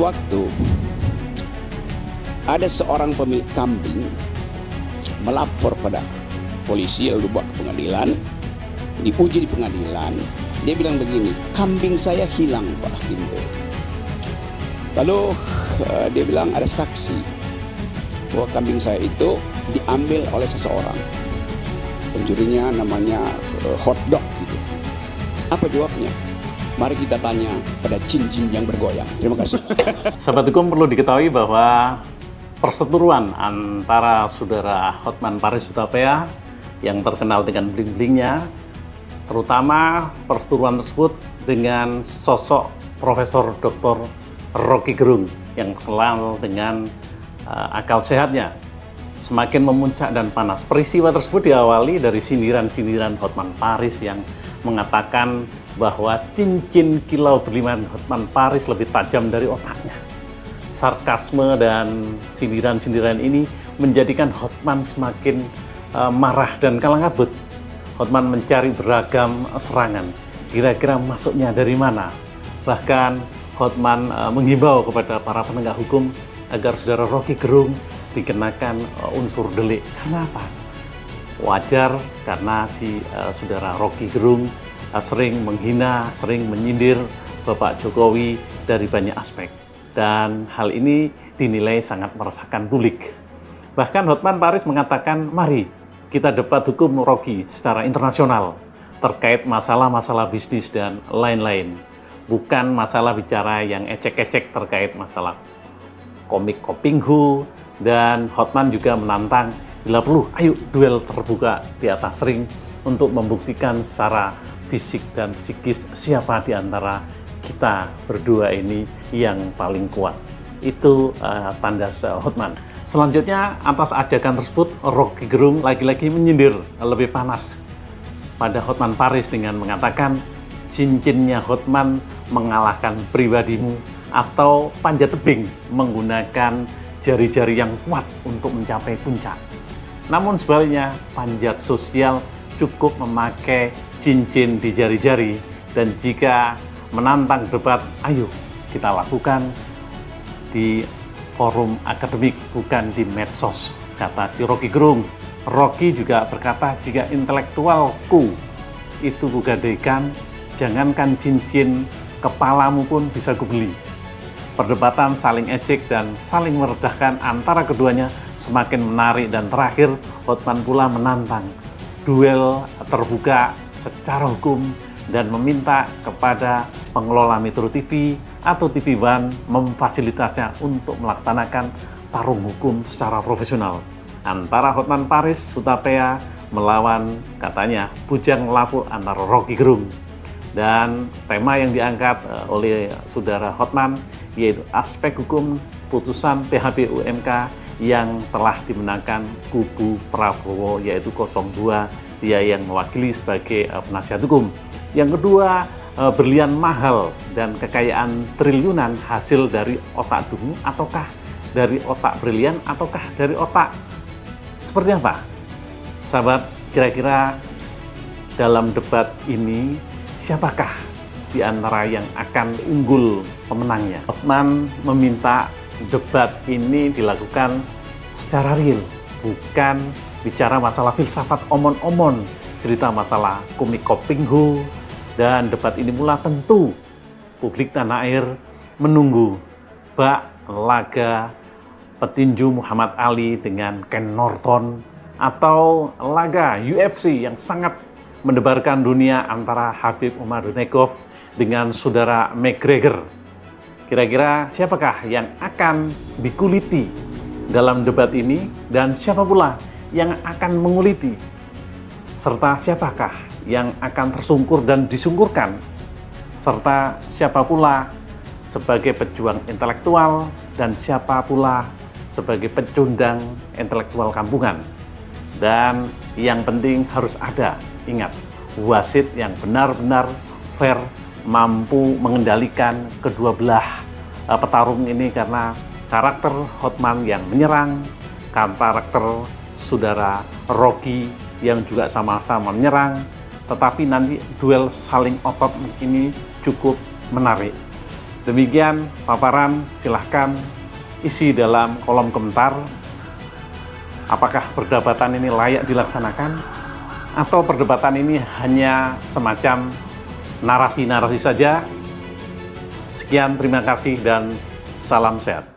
Suatu waktu ada seorang pemilik kambing melapor pada polisi, lalu dibawa ke pengadilan, diuji di pengadilan. Dia bilang begini, kambing saya hilang Pak Hakim. Lalu dia bilang ada saksi bahwa kambing saya itu diambil oleh seseorang, pencurinya namanya hotdog gitu. Apa jawabnya? Mari kita tanya pada cincin yang bergoyang. Terima kasih. Sahabat hukum, perlu diketahui bahwa perseteruan antara saudara Hotman Paris Hutapea yang terkenal dengan bling-blingnya, terutama perseteruan tersebut dengan sosok Profesor Dr. Rocky Gerung yang terkenal dengan akal sehatnya, semakin memuncak dan panas. Peristiwa tersebut diawali dari sindiran-sindiran Hotman Paris yang mengatakan bahwa cincin kilau berlian Hotman Paris lebih tajam dari otaknya. Sarkasme dan sindiran-sindiran ini menjadikan Hotman semakin marah dan kalang kabut. Hotman mencari beragam serangan. Kira-kira masuknya dari mana? Bahkan Hotman menghimbau kepada para penegak hukum agar saudara Rocky Gerung dikenakan unsur delik. Kenapa? Wajar karena si saudara Rocky Gerung sering menghina, sering menyindir Bapak Jokowi dari banyak aspek. Dan hal ini dinilai sangat meresahkan publik. Bahkan Hotman Paris mengatakan, mari kita debat hukum Rocky secara internasional terkait masalah-masalah bisnis dan lain-lain. Bukan masalah bicara yang ecek-ecek terkait masalah komik Kopinghu. Dan Hotman juga menantang, bila perlu, ayo duel terbuka di atas ring untuk membuktikan secara fisik dan psikis siapa di antara kita berdua ini yang paling kuat. Itu tandas Hotman. Selanjutnya, atas ajakan tersebut, Rocky Gerung lagi-lagi menyindir lebih panas pada Hotman Paris dengan mengatakan cincinnya Hotman mengalahkan pribadimu, atau panjat tebing menggunakan jari-jari yang kuat untuk mencapai puncak. Namun sebaliknya, panjat sosial cukup memakai cincin di jari-jari, dan jika menantang debat, ayo kita lakukan di forum akademik, bukan di medsos, kata si Rocky Gerung. Rocky juga berkata, jika intelektualku itu kugadaikan, jangankan cincin kepalamu pun bisa kubeli. Perdebatan saling ejek dan saling meredahkan antara keduanya semakin menarik, dan terakhir Hotman pula menantang duel terbuka secara hukum dan meminta kepada pengelola Metro TV atau TV One memfasilitasinya untuk melaksanakan tarung hukum secara profesional antara Hotman Paris Hutapea melawan, katanya, bujang lapuk antara Rocky Gerung. Dan tema yang diangkat oleh saudara Hotman yaitu aspek hukum putusan PHB UMK yang telah dimenangkan kubu Prabowo, yaitu 02, dia yang mewakili sebagai penasihat hukum. Yang kedua, berlian mahal dan kekayaan triliunan hasil dari otak dungu, ataukah dari otak brilian, ataukah dari otak seperti apa? Sahabat, kira-kira dalam debat ini siapakah di antara yang akan unggul pemenangnya? Hotman meminta debat ini dilakukan secara real, bukan bicara masalah filsafat omon-omon, cerita masalah komik Kopinghu. Dan debat ini pula tentu publik tanah air menunggu bak laga petinju Muhammad Ali dengan Ken Norton, atau laga UFC yang sangat mendebarkan dunia antara Khabib Nurmagomedov dengan saudara McGregor. Kira-kira siapakah yang akan dikuliti dalam debat ini, dan siapa pula yang akan menguliti, serta siapakah yang akan tersungkur dan disungkurkan, serta siapa pula sebagai pejuang intelektual dan siapa pula sebagai pecundang intelektual kampungan. Dan yang penting harus ada, ingat, wasit yang benar-benar fair, mampu mengendalikan kedua belah petarung ini, karena karakter Hotman yang menyerang, karakter saudara Rocky yang juga sama-sama menyerang, tetapi nanti duel saling otot ini cukup menarik. Demikian paparan, silahkan isi dalam kolom komentar. Apakah perdebatan ini layak dilaksanakan? Atau perdebatan ini hanya semacam narasi-narasi saja? Sekian, terima kasih dan salam sehat.